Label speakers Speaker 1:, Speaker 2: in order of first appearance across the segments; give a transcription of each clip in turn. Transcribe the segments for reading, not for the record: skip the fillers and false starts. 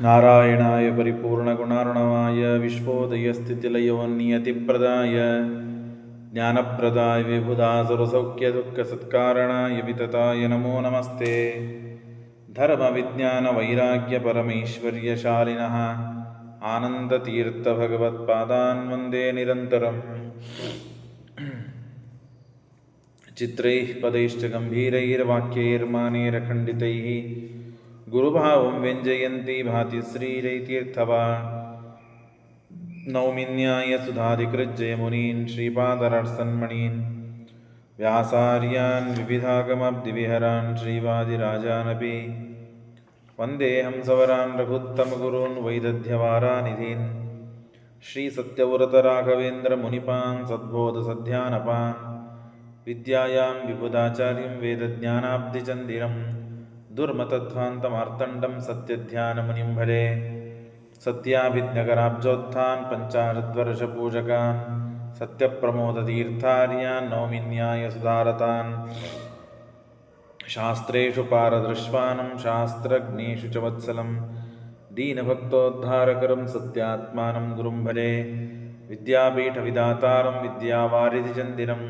Speaker 1: ನಾರಾಯಣಾಯ ಪರಿಪೂರ್ಣಗುಣಾರ್ಣವಾಯ ವಿಶ್ವೋದಯಸ್ಥಿತಿಲಯೋನ್ನಿಯತಿಪ್ರದಾಯ ಜ್ಞಾನಪ್ರದಾಯ ವಿಬುಧಾಸುರಸೌಖ್ಯದುಃಖಸತ್ಕಾರಣಾಯ ವಿತತಾಯ ನಮೋ ನಮಸ್ತೆ. ಧರ್ಮವಿಜ್ಞಾನವೈರಾಗ್ಯಪರಮೈಶ್ವರ್ಯಶಾಲಿನಃ ಆನಂದತೀರ್ಥಭಗವತ್ಪಾದಾನ್ ವಂದೇ ನಿರಂತರಂ. ಚಿತ್ರೈಃ ಪದೈಶ್ಚ ಗಂಭೀರೈರ್ವಾಕ್ಯೈರ್ಮಾನೈರಖಂಡಿತೈಃ ಗುರುಭಾವಂ ವ್ಯಂಜಯಂತಿ ಭಾತಿ ಶ್ರೀರೈತೀರ್ಥವಾ. ನೌಮಿನ್ಯಾಯ ಸುಧಾಧಿಕೃಜ್ಜಯಮುನೀನ್ ಶ್ರೀಪಾದರಾಟ್ಸನ್ಮಣೀನ್ ವ್ಯಾಸಾರ್ಯಾನ್ ವಿವಿಧಾಗಮಾಬ್ಧಿವಿಹರಾನ್ ಶ್ರೀವಾದಿರಾಜಾನಪಿ ವಂದೇ ಹಂಸವರಾನ್ ರಘುತ್ತಮಗುರೂನ್ ವೈದಧ್ಯವಾರಾನಿಧೀನ್ ಶ್ರೀಸತ್ಯವ್ರತರಾಘವೇಂದ್ರ ಮುನಿಪಾನ್ ಸದ್ಬೋಧಸಧ್ಯಾನಪಾನ್ ವಿದ್ಯಾಯಾಂ ವಿಬುಧಾಚಾರ್ಯಂ ವೇದಜ್ಞಾನಾಬ್ಧಿಚಂದಿರಂ ದುರ್ಮತಧ್ವಾಂತಮಾರ್ತಂಡಂ ಸತ್ಯಧ್ಯಾನಮುನಿಂ ಭಜೆ. ಸತ್ಯಾಭಿಜ್ಞಕರಾಬ್ಜೋತ್ಥಾನ್ ಪಂಚಾಶದ್ವರ್ಷಪೂಜಕಾನ್ ಸತ್ಯಪ್ರಮೋದತೀರ್ಥಾರ್ಯಾನ್ ನೌಮಿನ್ಯಾಯ ಸುಧಾರತಾನ್. ಶಾಸ್ತ್ರೇಷು ಪಾರದೃಶ್ವಾನಂ ಶಾಸ್ತ್ರಜ್ಞೇಷು ಚ ವತ್ಸಲಂ ದೀನಭಕ್ತೋದ್ಧಾರಕರಂ ಸತ್ಯಾತ್ಮಾನಂ ಗುರುಂ ಭಜೆ. ವಿದ್ಯಾಪೀಠವಿದಾತಾರಂ ವಿದ್ಯಾವಾರಿಧಿಚಂದಿರಂ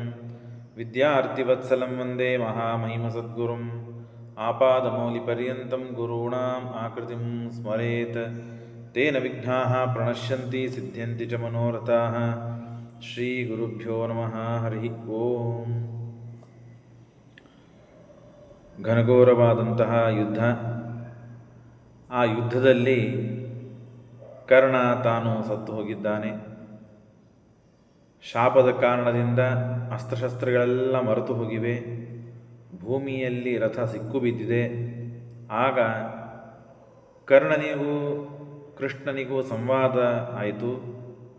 Speaker 1: ವಿದ್ಯಾರ್ಥಿವತ್ಸಲಂ ವಂದೇ ಮಹಾಮಹಿಮಸದ್ಗುರುಂ. ಆಪಾದಮೌಲಿಪರ್ಯಂతం ಗುರುಣಾಂ ಆಕೃತಿಂ ಸ್ಮರೇತ್ ತೇನ ವಿಘ್ನಾಃ ಪ್ರಣಶ್ಯಂತಿ ಸಿದ್ಧ್ಯಂತಿ ಚ ಮನೋರಥಾಃ. ಶ್ರೀ ಗುರುಭ್ಯೋ ನಮಃ. ಹರಿ ಓಂ. ಘನಘೋರವಾದಂತಹ ಯುದ್ಧ. ಆ ಯುದ್ಧದಲ್ಲಿ ಕರ್ಣ ತಾನು ಸತ್ತು ಹೋಗಿದ್ದಾನೆ. ಶಾಪದ ಕಾರಣದಿಂದ ಅಸ್ತ್ರಶಸ್ತ್ರಗಳೆಲ್ಲ ಮರೆತು ಹೋಗಿವೆ. ಭೂಮಿಯಲ್ಲಿ ರಥ ಸಿಕ್ಕು ಬಿದ್ದಿದೆ. ಆಗ ಕರ್ಣನಿಗೂ ಕೃಷ್ಣನಿಗೂ ಸಂವಾದ ಆಯಿತು.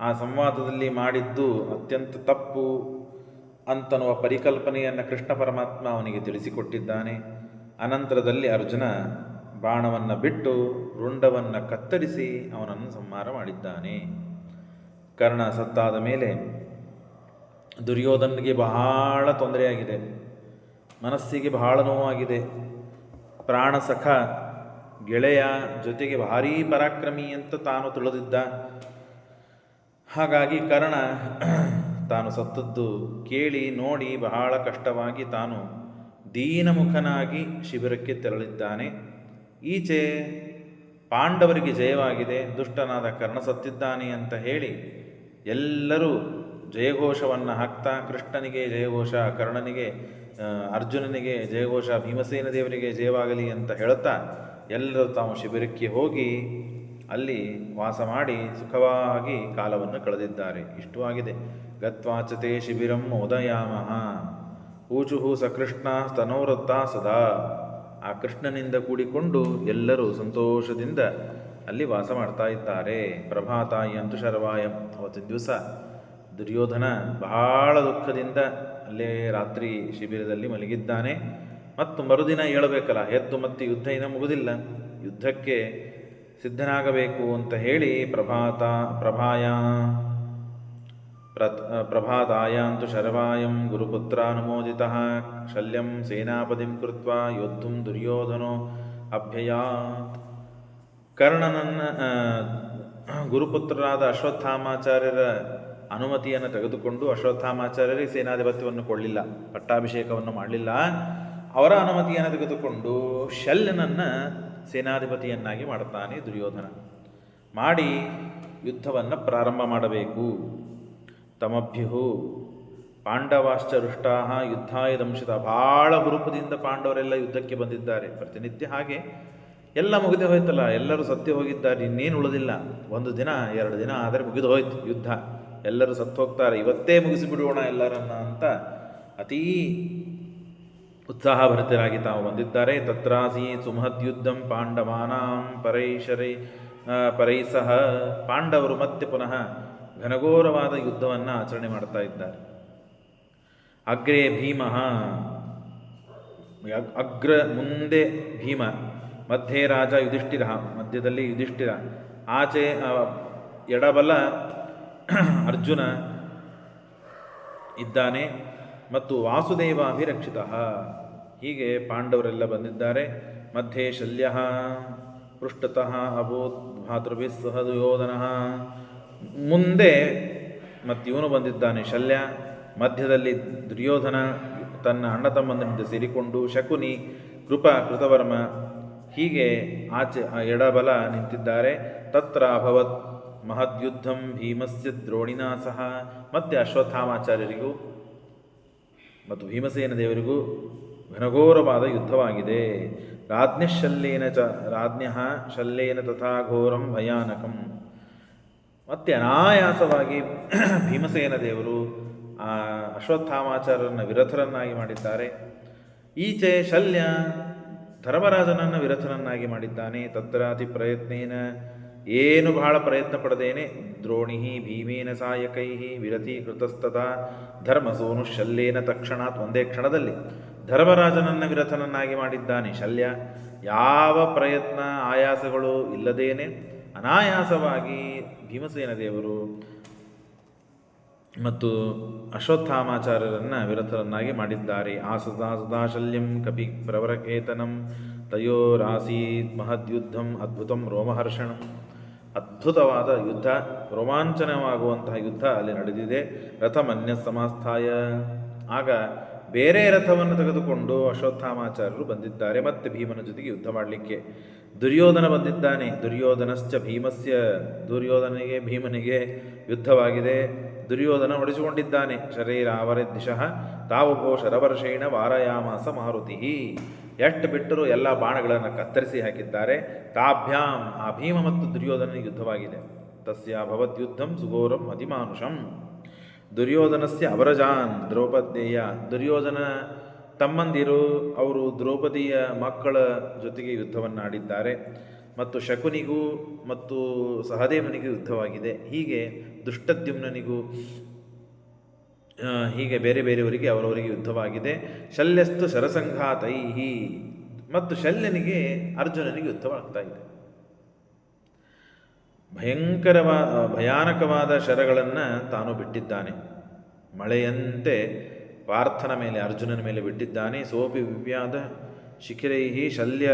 Speaker 1: ಆ ಸಂವಾದದಲ್ಲಿ ಮಾಡಿದ್ದು ಅತ್ಯಂತ ತಪ್ಪು ಅಂತನ್ನುವ ಪರಿಕಲ್ಪನೆಯನ್ನು ಕೃಷ್ಣ ಪರಮಾತ್ಮ ಅವನಿಗೆ ತಿಳಿಸಿಕೊಟ್ಟಿದ್ದಾನೆ. ಅನಂತರದಲ್ಲಿ ಅರ್ಜುನ ಬಾಣವನ್ನು ಬಿಟ್ಟು ರುಂಡವನ್ನು ಕತ್ತರಿಸಿ ಅವನನ್ನು ಸಂಹಾರ ಮಾಡಿದ್ದಾನೆ. ಕರ್ಣ ಸತ್ತಾದ ಮೇಲೆ ದುರ್ಯೋಧನಿಗೆ ಬಹಳ ತೊಂದರೆಯಾಗಿದೆ. ಮನಸ್ಸಿಗೆ ಬಹಳ ನೋವಾಗಿದೆ. ಪ್ರಾಣಸಖ ಗೆಳೆಯ ಜೊತೆಗೆ ಭಾರೀ ಪರಾಕ್ರಮಿ ಅಂತ ತಾನು ತಿಳಿದಿದ್ದ. ಹಾಗಾಗಿ ಕರ್ಣ ತಾನು ಸತ್ತದ್ದು ಕೇಳಿ ನೋಡಿ ಬಹಳ ಕಷ್ಟವಾಗಿ ತಾನು ದೀನಮುಖನಾಗಿ ಶಿಬಿರಕ್ಕೆ ತೆರಳಿದ್ದಾನೆ. ಈಚೆ ಪಾಂಡವರಿಗೆ ಜಯವಾಗಿದೆ, ದುಷ್ಟನಾದ ಕರ್ಣ ಸತ್ತಿದ್ದಾನೆ ಅಂತ ಹೇಳಿ ಎಲ್ಲರೂ ಜಯಘೋಷವನ್ನು ಹಾಕ್ತಾ, ಕೃಷ್ಣನಿಗೆ ಜಯಘೋಷ, ಕರ್ಣನಿಗೆ ಅರ್ಜುನನಿಗೆ ಜಯಘೋಷ, ಭೀಮಸೇನ ದೇವರಿಗೆ ಜಯವಾಗಲಿ ಅಂತ ಹೇಳುತ್ತಾ ಎಲ್ಲರೂ ತಾವು ಶಿಬಿರಕ್ಕೆ ಹೋಗಿ ಅಲ್ಲಿ ವಾಸ ಮಾಡಿ ಸುಖವಾಗಿ ಕಾಲವನ್ನು ಕಳೆದಿದ್ದಾರೆ. ಇಷ್ಟು ಆಗಿದೆ. ಗತ್ವಾಚತೆ ಶಿಬಿರಂ ಉದಯಾಮಃ ಊಚುಹು ಸಕೃಷ್ಣ ಸ್ತನೋವೃತ್ತ ಸದಾ. ಆ ಕೃಷ್ಣನಿಂದ ಕೂಡಿಕೊಂಡು ಎಲ್ಲರೂ ಸಂತೋಷದಿಂದ ಅಲ್ಲಿ ವಾಸ ಮಾಡ್ತಾ ಇದ್ದಾರೆ. ಪ್ರಭಾತಾಯಂತು ಶರ್ವಾಯಂ. ಅವತ್ತಿನ ದಿವಸ ದುರ್ಯೋಧನ ಬಹಳ ದುಃಖದಿಂದ ಅಲ್ಲೇ ರಾತ್ರಿ ಶಿಬಿರದಲ್ಲಿ ಮಲಗಿದ್ದಾನೆ. ಮತ್ತು ಮರುದಿನ ಏಳಬೇಕಲ್ಲ, ಎದ್ದು ಮತ್ತೆ ಯುದ್ಧ ಇನ್ನೂ ಮುಗುದಿಲ್ಲ, ಯುದ್ಧಕ್ಕೆ ಸಿದ್ಧನಾಗಬೇಕು ಅಂತ ಹೇಳಿ ಪ್ರಭಾತಾಯಾಂತು ಶರ್ವಾಯಂ ಗುರುಪುತ್ರಾನುಮೋದಿತಃ ಶಲ್ಯಂ ಸೇನಾಪತಿಂ ಕೃತ್ವಾ ಯೋದ್ಧುಂ ದುರ್ಯೋಧನೋ ಅಭ್ಯಯಾತ್. ಕರ್ಣನನ್ನ ಗುರುಪುತ್ರರಾದ ಅಶ್ವತ್ಥಾಮಾಚಾರ್ಯರ ಅನುಮತಿಯನ್ನು ತೆಗೆದುಕೊಂಡು, ಅಶ್ವತ್ಥಾಮಾಚಾರ್ಯರಿಗೆ ಸೇನಾಧಿಪತ್ಯವನ್ನು ಕೊಡಲಿಲ್ಲ, ಪಟ್ಟಾಭಿಷೇಕವನ್ನು ಮಾಡಲಿಲ್ಲ, ಅವರ ಅನುಮತಿಯನ್ನು ತೆಗೆದುಕೊಂಡು ಶಲ್ಯನನ್ನು ಸೇನಾಧಿಪತಿಯನ್ನಾಗಿ ಮಾಡುತ್ತಾನೆ ದುರ್ಯೋಧನ. ಮಾಡಿ ಯುದ್ಧವನ್ನು ಪ್ರಾರಂಭ ಮಾಡಬೇಕು. ತಮಭ್ಯು ಪಾಂಡವಾಶ್ಚ ರುಷ್ಟಾಹ ಯುದ್ಧಾಯ ದಂಶಿತ. ಭಾಳ ಹುರುಪದಿಂದ ಪಾಂಡವರೆಲ್ಲ ಯುದ್ಧಕ್ಕೆ ಬಂದಿದ್ದಾರೆ. ಪ್ರತಿನಿತ್ಯ ಹಾಗೆ ಎಲ್ಲ ಮುಗಿದು ಹೋಯ್ತಲ್ಲ, ಎಲ್ಲರೂ ಸತ್ಯ ಹೋಗಿದ್ದಾರೆ, ಇನ್ನೇನು ಉಳಿದಿಲ್ಲ. ಒಂದು ದಿನ 2 ದಿನ ಆದರೆ ಮುಗಿದು ಹೋಯ್ತು ಯುದ್ಧ, ಎಲ್ಲರೂ ಸತ್ತು ಹೋಗ್ತಾರೆ, ಇವತ್ತೇ ಮುಗಿಸಿಬಿಡೋಣ ಎಲ್ಲರನ್ನ ಅಂತ ಅತೀ ಉತ್ಸಾಹಭರಿತರಾಗಿ ತಾವು ಬಂದಿದ್ದಾರೆ. ತತ್ರಾಸಿ ಸುಮಹದ್ಯುದ್ಧಂ ಪಾಂಡವಾನಾಂ ಪರೈಸಹ. ಪಾಂಡವರು ಮತ್ತೆ ಪುನಃ ಘನಘೋರವಾದ ಯುದ್ಧವನ್ನು ಆಚರಣೆ ಮಾಡ್ತಾ ಇದ್ದಾರೆ. ಅಗ್ರೇ ಭೀಮಃ, ಅಗ್ರ ಮುಂದೆ ಭೀಮ, ಮಧ್ಯೆ ರಾಜ ಯುಧಿಷ್ಠಿರ, ಮಧ್ಯದಲ್ಲಿ ಯುಧಿಷ್ಠಿರ, ಆಚೆ ಎಡಬಲ ಅರ್ಜುನ ಇದ್ದಾನೆ, ಮತ್ತು ವಾಸುದೇವ ಅಭಿರಕ್ಷಿತ. ಹೀಗೆ ಪಾಂಡವರೆಲ್ಲ ಬಂದಿದ್ದಾರೆ. ಮಧ್ಯೆ ಶಲ್ಯ, ಪೃಷ್ಠತಃ ಅಭೂತ್ ಭಾತೃಭಿಃ ಸಹ ದುಯೋಧನಃ. ಮುಂದೆ ಇವನು ಬಂದಿದ್ದಾನೆ ಶಲ್ಯ, ಮಧ್ಯದಲ್ಲಿ ದುರ್ಯೋಧನ ತನ್ನ ಅಣ್ಣ ತಮ್ಮಂದಿನಿಂದ ಸೇರಿಕೊಂಡು, ಶಕುನಿ, ಕೃತವರ್ಮ ಹೀಗೆ ಆಚೆ ಎಡಬಲ ನಿಂತಿದ್ದಾರೆ. ತತ್ರ ಅಭವತ್ ಮಹದ್ಯುದ್ಧಂ ಭೀಮಸ್ಯ ದ್ರೋಣಿನಾ ಸಹ. ಮತ್ತೆ ಅಶ್ವತ್ಥಾಮಾಚಾರ್ಯರಿಗೂ ಮತ್ತು ಭೀಮಸೇನ ದೇವರಿಗೂ ಘನಘೋರವಾದ ಯುದ್ಧವಾಗಿದೆ. ರಾಜ್ಞಃ ಶಲ್ಯೇನ ತಥಾ ಘೋರಂ ಭಯಾನಕಂ. ಮತ್ತೆ ಅನಾಯಾಸವಾಗಿ ಭೀಮಸೇನ ದೇವರು ಆ ಅಶ್ವತ್ಥಾಮಾಚಾರ್ಯರನ್ನು ವಿರಥರನ್ನಾಗಿ ಮಾಡಿದ್ದಾರೆ. ಈಚೆ ಶಲ್ಯ ಧರ್ಮರಾಜನನ್ನು ವಿರಥನನ್ನಾಗಿ ಮಾಡಿದ್ದಾನೆ. ತತ್ರಾತಿ ಪ್ರಯತ್ನೇನ, ಏನು ಬಹಳ ಪ್ರಯತ್ನ ಪಡದೇನೆ, ದ್ರೋಣಿ ಭೀಮೇನ ಸಾಯಕೈ ವಿರಥೀಕೃತಸ್ತಥಾ ಧರ್ಮಸೋನು ಶಲ್ಯೇನ ತಕ್ಷಣಾತ್, ಒಂದೇ ಕ್ಷಣದಲ್ಲಿ ಧರ್ಮರಾಜನನ್ನು ವಿರಥನನ್ನಾಗಿ ಮಾಡಿದ್ದಾನೆ ಶಲ್ಯ. ಯಾವ ಪ್ರಯತ್ನ ಆಯಾಸಗಳು ಇಲ್ಲದೇನೆ ಅನಾಯಾಸವಾಗಿ ಭೀಮಸೇನ ದೇವರು ಮತ್ತು ಅಶ್ವತ್ಥಾಮಾಚಾರ್ಯರನ್ನು ವಿರಥರನ್ನಾಗಿ ಮಾಡಿದ್ದಾರೆ. ಸದಾ ಶಲ್ಯಂ ಕಪಿ ಪ್ರವರಕೇತನಂ ತಯೋರಾಸೀತ್ ಮಹದ್ಯುದ್ಧಂ ಅದ್ಭುತಂ ರೋಮಹರ್ಷಣಂ. ಅದ್ಭುತವಾದ ಯುದ್ಧ, ರೋಮಾಂಚನವಾಗುವಂತಹ ಯುದ್ಧ ಅಲ್ಲಿ ನಡೆದಿದೆ. ರಥಮನ್ಯ ಸಮಾಸ್ಥಾಯ, ಆಗ ಬೇರೆ ರಥವನ್ನು ತೆಗೆದುಕೊಂಡು ಅಶ್ವತ್ಥಾಮಾಚಾರ್ಯರು ಬಂದಿದ್ದಾರೆ ಮತ್ತೆ ಭೀಮನ ಜೊತೆಗೆ ಯುದ್ಧ ಮಾಡಲಿಕ್ಕೆ. ದುರ್ಯೋಧನ ಬಂದಿದ್ದಾನೆ. ದುರ್ಯೋಧನಶ್ಚ ಭೀಮಸ್ಯ, ದುರ್ಯೋಧನಿಗೆ ಭೀಮನಿಗೆ ಯುದ್ಧವಾಗಿದೆ. ದುರ್ಯೋಧನ ಹೊಡೆಸಿಕೊಂಡಿದ್ದಾನೆ. ಶರೀರಾವರ ದಿಶಃ ತಾವುಭೋ ಶರವರ್ಷೇಣ ವಾರಯಾಮಾಸ ಮಾರುತಿ. ಎಷ್ಟು ಬಿಟ್ಟರೂ ಎಲ್ಲ ಬಾಣಗಳನ್ನು ಕತ್ತರಿಸಿ ಹಾಕಿದ್ದಾರೆ. ತಾಭ್ಯಾಂ, ಆ ಭೀಮ ಮತ್ತು ದುರ್ಯೋಧನಿಗೆ ಯುದ್ಧವಾಗಿದೆ. ತಸ್ಯ ಭವದ್ಯುದ್ಧಂ ಸುಘೋರಂ ಅತಿಮಾನುಷಂ. ದುರ್ಯೋಧನಸ್ಯ ಅವರಜಾನ್ ದ್ರೌಪದೇಯ, ದುರ್ಯೋಧನ ತಮ್ಮಂದಿರು ಅವರು ದ್ರೌಪದಿಯ ಮಕ್ಕಳ ಜೊತೆಗೆ ಯುದ್ಧವನ್ನಾಡಿದ್ದಾರೆ. ಮತ್ತು ಶಕುನಿಗೂ ಮತ್ತು ಸಹದೇವನಿಗೂ ಯುದ್ಧವಾಗಿದೆ. ಹೀಗೆ ದುಷ್ಟದ್ಯುಮ್ನನಿಗೂ ಹೀಗೆ ಬೇರೆ ಬೇರೆಯವರಿಗೆ ಅವರವರಿಗೆ ಯುದ್ಧವಾಗಿದೆ. ಶಲ್ಯಸ್ತು ಶರಸಂಘಾತೈಹಿ, ಮತ್ತು ಶಲ್ಯನಿಗೆ ಅರ್ಜುನನಿಗೆ ಯುದ್ಧವಾಗ್ತಾ ಇದೆ. ಭಯಾನಕವಾದ ಶರಗಳನ್ನು ತಾನು ಬಿಟ್ಟಿದ್ದಾನೆ. ಮಳೆಯಂತೆ ಪಾರ್ಥನ ಮೇಲೆ, ಅರ್ಜುನನ ಮೇಲೆ ಬಿಟ್ಟಿದ್ದಾನೆ. ಸೋಪಿ ವಿವ್ಯಾದ ಶಿಖಿರೈಹಿ ಶಲ್ಯ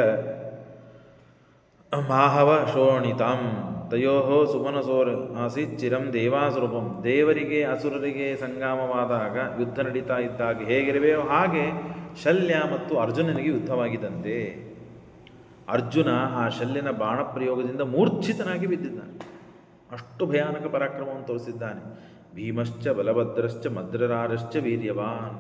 Speaker 1: ಮಾಹವ ಶೋಣಿತಾಂ ತಯೋ ಸುಮನಸೋರ್ ಆಸೀತ್ ಚಿರಂ ದೇವಾಸುರೂಪಂ. ದೇವರಿಗೆ ಅಸುರರಿಗೆ ಸಂಗಮವಾದಾಗ, ಯುದ್ಧ ನಡೀತಾ ಇದ್ದಾಗ ಹೇಗಿರಬೇಕೋ ಹಾಗೆ ಶಲ್ಯ ಮತ್ತು ಅರ್ಜುನನಿಗೆ ಯುದ್ಧವಾಗಿದ್ದಂತೆ. ಅರ್ಜುನ ಆ ಶಲ್ಯನ ಬಾಣಪ್ರಯೋಗದಿಂದ ಮೂರ್ಛಿತನಾಗಿ ಬಿದ್ದಿದ್ದಾನೆ. ಅಷ್ಟು ಭಯಾನಕ ಪರಾಕ್ರಮವನ್ನು ತೋರಿಸಿದ್ದಾನೆ. ಭೀಮಶ್ಚ ಬಲಭದ್ರಶ್ಚ ಮದ್ರರಾಜಶ್ಚ ವೀರ್ಯವಾನ್.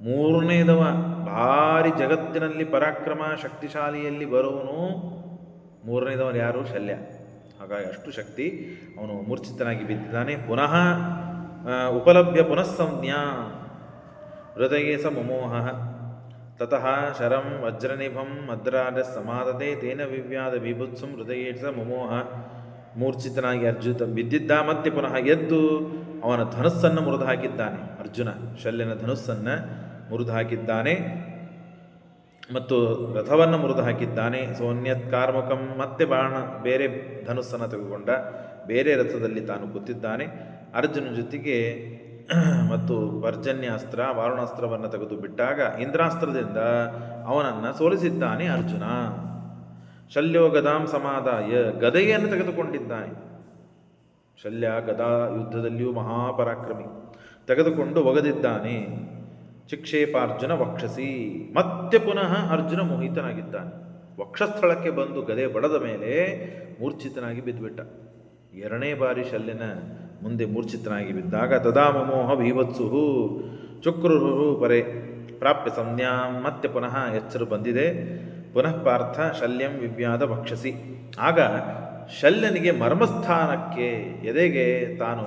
Speaker 1: ಮೂರನೇದವ ಭಾರಿ ಜಗತ್ತಿನಲ್ಲಿ ಪರಾಕ್ರಮ ಶಕ್ತಿಶಾಲಿಯಲ್ಲಿ ಬರುವನು ಮೂರನೇದವನು ಯಾರು? ಶಲ್ಯ. ಹಾಗಾಗಿ ಅಷ್ಟು ಶಕ್ತಿ, ಅವನು ಮೂರ್ಛಿತನಾಗಿ ಬಿದ್ದಿದ್ದಾನೆ. ಪುನಃ ಉಪಲಭ್ಯ ಪುನಃಸಂಜ್ಞಾ ಹೃದಯೇ ಸ ಮಮೋಹ ತತಃ ಶರಂ ವಜ್ರನಿಭಂ ಮದ್ರಾಜ ಸಮಾದತೆ ತೇನ ವಿವ್ಯಾದ ವಿಭುತ್ಸುಂ ಹೃದಯೇ ಸ ಮಮೋಹ. ಮೂರ್ಛಿತನಾಗಿ ಅರ್ಜುನ ಬಿದ್ದಿದ್ದ. ಮತ್ತೆ ಪುನಃ ಎದ್ದು ಅವನ ಧನುಸ್ಸನ್ನು ಮುರಿದು ಹಾಕಿದ್ದಾನೆ. ಅರ್ಜುನ ಶಲ್ಯನ ಧನುಸ್ಸನ್ನು ಮುರಿದು ಹಾಕಿದ್ದಾನೆ ಮತ್ತು ರಥವನ್ನು ಮುರಿದು ಹಾಕಿದ್ದಾನೆ. ಸೋನ್ಯತ್ ಕಾರ್ಮುಕಂ, ಮತ್ತೆ ಬೇರೆ ಧನುಸ್ಸನ್ನು ತೆಗೆದುಕೊಂಡ ಬೇರೆ ರಥದಲ್ಲಿ ತಾನು ಕೂತಿದ್ದಾನೆ. ಅರ್ಜುನ ಜೊತೆಗೆ ಮತ್ತು ಪರ್ಜನ್ಯಾಸ್ತ್ರ ವಾರುಣಾಸ್ತ್ರವನ್ನು ತೆಗೆದು ಬಿಟ್ಟಾಗ ಇಂದ್ರಾಸ್ತ್ರದಿಂದ ಅವನನ್ನು ಸೋಲಿಸಿದ್ದಾನೆ ಅರ್ಜುನ. ಶಲ್ಯೋ ಗದಾಂ ಸಮಾದಾಯ, ಗದೆಯನ್ನು ತೆಗೆದುಕೊಂಡಿದ್ದಾನೆ. ಶಲ್ಯ ಗದಾ ಯುದ್ಧದಲ್ಲಿಯೂ ಮಹಾಪರಾಕ್ರಮಿ. ತೆಗೆದುಕೊಂಡು ಒಗೆದಿದ್ದಾನೆ. ಚಿಕ್ಷೇಪಾರ್ಜುನ ವಕ್ಷಸಿ, ಮತ್ತೆ ಪುನಃ ಅರ್ಜುನ ಮೋಹಿತನಾಗಿದ್ದಾನೆ. ವಕ್ಷಸ್ಥಳಕ್ಕೆ ಬಂದು ಗದೆ ಬಡದ ಮೇಲೆ ಮೂರ್ಛಿತನಾಗಿ ಬಿದ್ದುಬಿಟ್ಟ. ಎರಡನೇ ಬಾರಿ ಶಲ್ಯನ ಮುಂದೆ ಮೂರ್ಛಿತನಾಗಿ ಬಿದ್ದಾಗ ತದಾ ಮಮೋಹ ಭೀವತ್ಸುಹು ಚುಕ್ರುರು ಪರೆ ಪ್ರಾಪ್ಯ ಸಂಜ್ಞಾ, ಮತ್ತೆ ಪುನಃ ಎಚ್ಚರು ಬಂದಿದೆ. ಪುನಃ ಪಾರ್ಥ ಶಲ್ಯಂ ವಿವ್ಯಾದ ವಕ್ಷಸಿ. ಆಗ ಶಲ್ಯನಿಗೆ ಮರ್ಮಸ್ಥಾನಕ್ಕೆ, ಎದೆಗೆ ತಾನು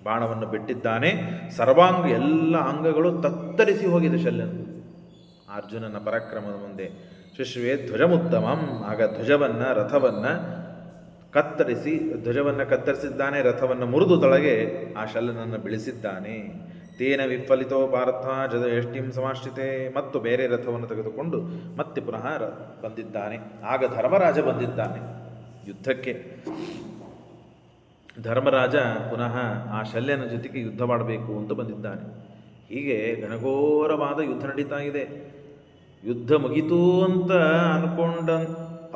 Speaker 1: ಬಾಣವನ್ನು ಬಿಟ್ಟಿದ್ದಾನೆ. ಸರ್ವಾಂಗ, ಎಲ್ಲ ಅಂಗಗಳು ತತ್ತರಿಸಿ ಹೋಗಿದೆ ಶಲ್ಯನ. ಅರ್ಜುನನ ಪರಾಕ್ರಮದ ಮುಂದೆ ಶಿಶ್ವೇ ಧ್ವಜಮುತ್ತಮಂ. ಆಗ ಧ್ವಜವನ್ನು, ರಥವನ್ನು ಕತ್ತರಿಸಿದ್ದಾನೆ. ರಥವನ್ನು ಮುರಿದು ತಳಗೆ ಆ ಶಲ್ಯನನ್ನು ಬೀಳಿಸಿದ್ದಾನೆ. ತೇನ ವಿಫಲಿತೋ ಪಾರ್ಥ ಜದ ಯಷ್ಟಿಂ ಸಮಾಶ್ರಿತೆ. ಮತ್ತು ಬೇರೆ ರಥವನ್ನು ತೆಗೆದುಕೊಂಡು ಮತ್ತೆ ಪುನಃ ಬಂದಿದ್ದಾನೆ. ಆಗ ಧರ್ಮರಾಜ ಬಂದಿದ್ದಾನೆ ಯುದ್ಧಕ್ಕೆ. ಧರ್ಮರಾಜ ಪುನಃ ಆ ಶಲ್ಯನ ಜೊತೆಗೆ ಯುದ್ಧ ಮಾಡಬೇಕು ಅಂತ ಬಂದಿದ್ದಾನೆ. ಹೀಗೆ ಘನಘೋರವಾದ ಯುದ್ಧ ನಡೀತಾ ಇದೆ. ಯುದ್ಧ ಮುಗಿತು ಅಂತ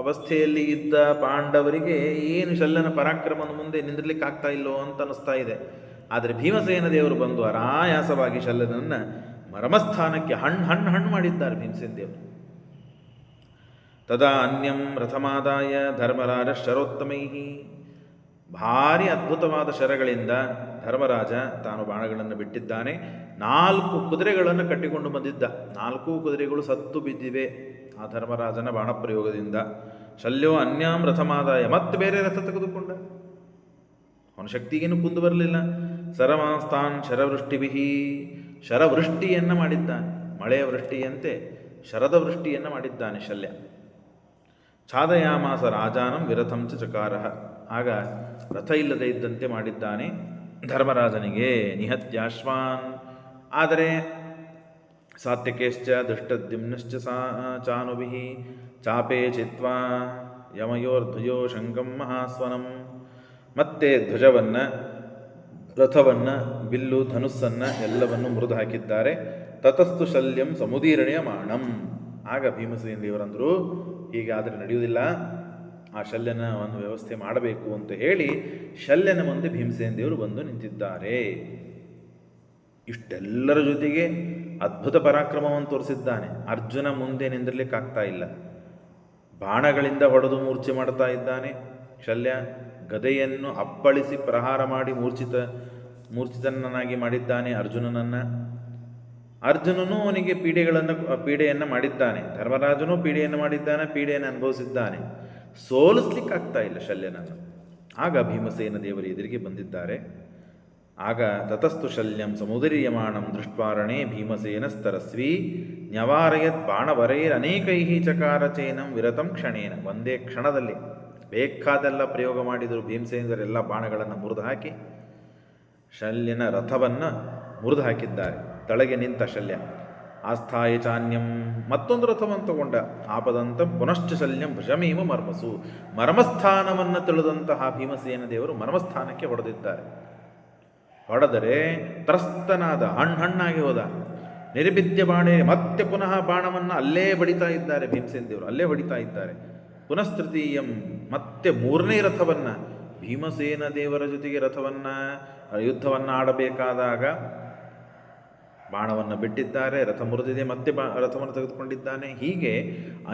Speaker 1: ಅವಸ್ಥೆಯಲ್ಲಿ ಇದ್ದ ಪಾಂಡವರಿಗೆ ಏನು ಶಲ್ಯನ ಪರಾಕ್ರಮದ ಮುಂದೆ ನಿಂದಿರ್ಲಿಕ್ಕೆ ಆಗ್ತಾ ಇಲ್ಲೋ ಅಂತ ಅನ್ನಿಸ್ತಾ ಇದೆ. ಆದರೆ ಭೀಮಸೇನ ದೇವರು ಬಂದು ಅನಾಯಾಸವಾಗಿ ಶಲ್ಯನನ್ನು ಮರ್ಮಸ್ಥಾನಕ್ಕೆ ಹಣ್ಣು ಮಾಡಿದ್ದಾರೆ ಭೀಮಸೇನ ದೇವರು. ತದಾ ಅನ್ಯಂ ರಥಮಾದಾಯ ಧರ್ಮರಾಜ ಶರೋತ್ತಮೈ. ಭಾರಿ ಅದ್ಭುತವಾದ ಶರಗಳಿಂದ ಧರ್ಮರಾಜ ತಾನು ಬಾಣಗಳನ್ನು ಬಿಟ್ಟಿದ್ದಾನೆ. 4 ಕುದುರೆಗಳನ್ನು ಕಟ್ಟಿಕೊಂಡು ಬಂದಿದ್ದ. 4 ಕುದುರೆಗಳು ಸತ್ತು ಬಿದ್ದಿವೆ ಆ ಧರ್ಮರಾಜನ ಬಾಣಪ್ರಯೋಗದಿಂದ. ಶಲ್ಯೋ ಅನ್ಯಾಂ ರಥಮಾದಾಯ, ಮತ್ತೆ ಬೇರೆ ರಥ ತೆಗೆದುಕೊಂಡ. ಅವನ ಶಕ್ತಿಗೇನು ಕುಂದು ಬರಲಿಲ್ಲ. ಸರಮಾಸ್ತಾನ್ ಶರವೃಷ್ಟಿಭಿ, ಶರವೃಷ್ಟಿಯನ್ನು ಮಾಡಿದ್ದಾನೆ. ಮಳೆಯ ವೃಷ್ಟಿಯಂತೆ ಶರದ ವೃಷ್ಟಿಯನ್ನು ಮಾಡಿದ್ದಾನೆ ಶಲ್ಯ. ಛಾದಯಾಮಾಸ ರಾಜಾನಂ ವಿರಥಂಚ ಚಕಾರ, ಆಗ ರಥ ಇಲ್ಲದೆ ಇದ್ದಂತೆ ಮಾಡಿದ್ದಾನೆ ಧರ್ಮರಾಜನಿಗೆ. ನಿಹತ್ಯಾಶ್ವಾನ್, ಆದರೆ ಸಾತ್ಯಕೇಶ್ಚ ದುಷ್ಟದ್ಯುಮ್ನಶ್ಚ ಚಾನುಭಿಃ ಚಾಪೇ ಚಿತ್ವಾ ಯಮಯೋರ್ಧ್ವಜೋ ಶಂಕಂ ಮಹಾಸ್ವನಂ. ಮತ್ತೆ ಧ್ವಜವನ್ನು, ರಥವನ್ನು, ಬಿಲ್ಲು, ಧನುಸ್ಸನ್ನು ಎಲ್ಲವನ್ನು ಮುರಿದು ಹಾಕಿದ್ದಾರೆ. ತತಸ್ತು ಶಲ್ಯಂ ಸಮುದೀರ್ಣ್ಯಮಾಣಂ. ಆಗ ಭೀಮಸೇನ ದೇವರಂದರು, ಹೀಗಾದರೆ ನಡೆಯುವುದಿಲ್ಲ, ಆ ಶಲ್ಯನ ಒಂದು ವ್ಯವಸ್ಥೆ ಮಾಡಬೇಕು ಅಂತ ಹೇಳಿ ಶಲ್ಯನ ಮುಂದೆ ಭೀಮಸೇನ ದೇವರು ಬಂದು ನಿಂತಿದ್ದಾರೆ. ಇಷ್ಟೆಲ್ಲರ ಜೊತೆಗೆ ಅದ್ಭುತ ಪರಾಕ್ರಮವನ್ನು ತೋರಿಸಿದ್ದಾನೆ. ಅರ್ಜುನ ಮುಂದೆ ನಿಂದಿರಲಿಕ್ಕಾಗ್ತಾ ಇಲ್ಲ. ಬಾಣಗಳಿಂದ ಹೊಡೆದು ಮೂರ್ಛೆ ಮಾಡ್ತಾ ಇದ್ದಾನೆ ಶಲ್ಯ. ಗದೆಯನ್ನು ಅಪ್ಪಳಿಸಿ ಪ್ರಹಾರ ಮಾಡಿ ಮೂರ್ಛಿತನನ್ನಾಗಿ ಮಾಡಿದ್ದಾನೆ ಅರ್ಜುನನನ್ನು. ಅರ್ಜುನನು ಅವನಿಗೆ ಪೀಡೆಯನ್ನು ಮಾಡಿದ್ದಾನೆ. ಧರ್ಮರಾಜನೂ ಪೀಡೆಯನ್ನು ಮಾಡಿದ್ದಾನೆ, ಪೀಡೆಯನ್ನು ಅನುಭವಿಸಿದ್ದಾನೆ. ಸೋಲಿಸ್ಲಿಕ್ಕಾಗ್ತಾ ಇಲ್ಲ ಶಲ್ಯನನ್ನು. ಆಗ ಭೀಮಸೇನ ದೇವರು ಎದುರಿಗೆ ಬಂದಿದ್ದಾರೆ. ಆಗ ತತಸ್ತು ಶಲ್ಯಂ ಸಮುದೀರ್ಯಮಾಣಂ ದೃಷ್ಟ್ವಾರಣೆ ಭೀಮಸೇನ ಸ್ತರಸ್ವಿ ನ್ಯವಾರಯತ್ ಬಾಣವರೈರನೇಕೈ ಚಕಾರ ಚೇನಂ ವಿರತಂ ಕ್ಷಣೇನ. ಒಂದೇ ಕ್ಷಣದಲ್ಲಿ ಬೇಕಾದೆಲ್ಲ ಪ್ರಯೋಗ ಮಾಡಿದರು ಭೀಮಸೇನರೆಲ್ಲ ಬಾಣಗಳನ್ನು ಮುರಿದು ಹಾಕಿ ಶಲ್ಯನ ರಥವನ್ನು ಮುರಿದು ಹಾಕಿದ್ದಾರೆ. ತಳಗೆ ನಿಂತ ಶಲ್ಯ. ಆಸ್ಥಾಯ ಚಾನ್ಯಂ, ಮತ್ತೊಂದು ರಥವನ್ನು ತಗೊಂಡ. ಆಪದಂತಂ ಪುನಶ್ಚ ಶಲ್ಯಂ ಭುಜಮೀಮ ಮರ್ಮಸು. ಮರ್ಮಸ್ಥಾನವನ್ನು ತಿಳಿದಂತಹ ಭೀಮಸೇನ ದೇವರು ಮರ್ಮಸ್ಥಾನಕ್ಕೆ ಹೊಡೆದಿದ್ದಾರೆ. ಹೊಡೆದರೆ ತ್ರಸ್ತನಾದ, ಹಣ್ಣಾಗಿ ಹೋದ. ನಿರ್ಬಿದ್ಯ ಬಾಣೆ, ಮತ್ತೆ ಪುನಃ ಬಾಣವನ್ನು ಅಲ್ಲೇ ಬಡಿತಾ ಇದ್ದಾರೆ ಭೀಮಸೇನ ದೇವರು, ಅಲ್ಲೇ ಹೊಡಿತಾ ಇದ್ದಾರೆ. ಪುನಸ್ತೃತೀಯಂ, ಮತ್ತೆ 3ನೇ ರಥವನ್ನು, ಭೀಮಸೇನ ದೇವರ ಜೊತೆಗೆ ಯುದ್ಧವನ್ನು ಆಡಬೇಕಾದಾಗ ಬಾಣವನ್ನು ಬಿಟ್ಟಿದ್ದಾರೆ. ರಥ ಮುರಿದಿದೆ, ಮತ್ತೆ ರಥವನ್ನು ತೆಗೆದುಕೊಂಡಿದ್ದಾನೆ. ಹೀಗೆ